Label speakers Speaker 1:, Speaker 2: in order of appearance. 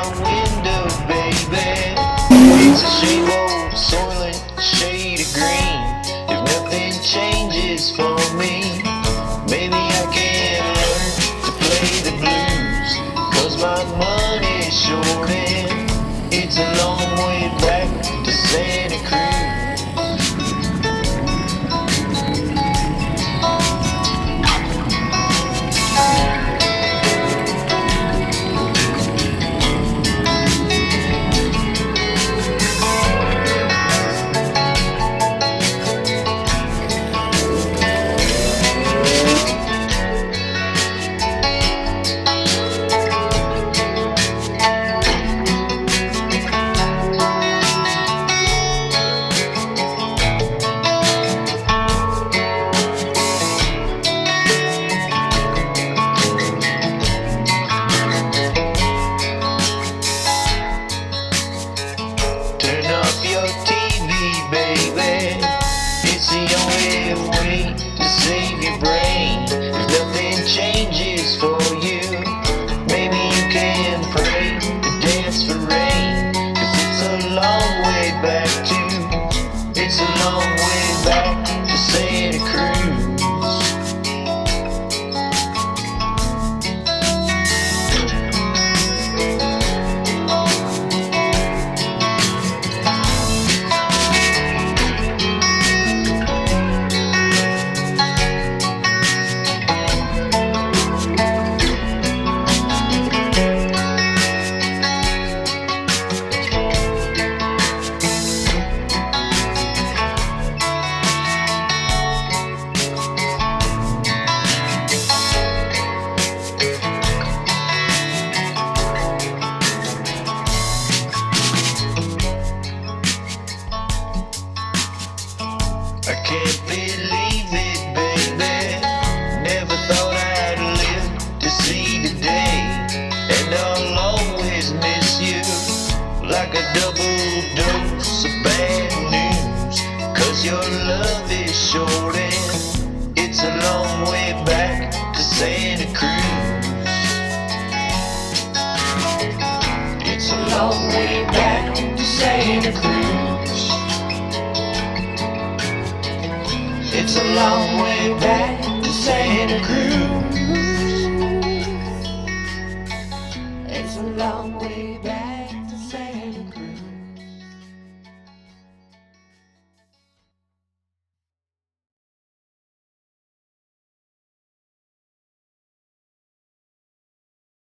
Speaker 1: my window, baby. It's a shame old soiling shade of green. If nothing changes for me, maybe I can learn to play the blues. 'Cause my money's short and it's a long way back to Santa Cruz. Your TV, baby, it's the only way to save your brain. If nothing changes for you, maybe you can pray to dance for rain. 'Cause it's a long way back it's a long way back to Santa Cruz. I can't believe it, baby. Never thought I'd live to see the day. And I'll always miss you like a double dose of bad news. 'Cause your love is short and it's a long way back to Santa Cruz. It's a long way back to Santa Cruz. It's a long way back to Santa Cruz. It's a long way back.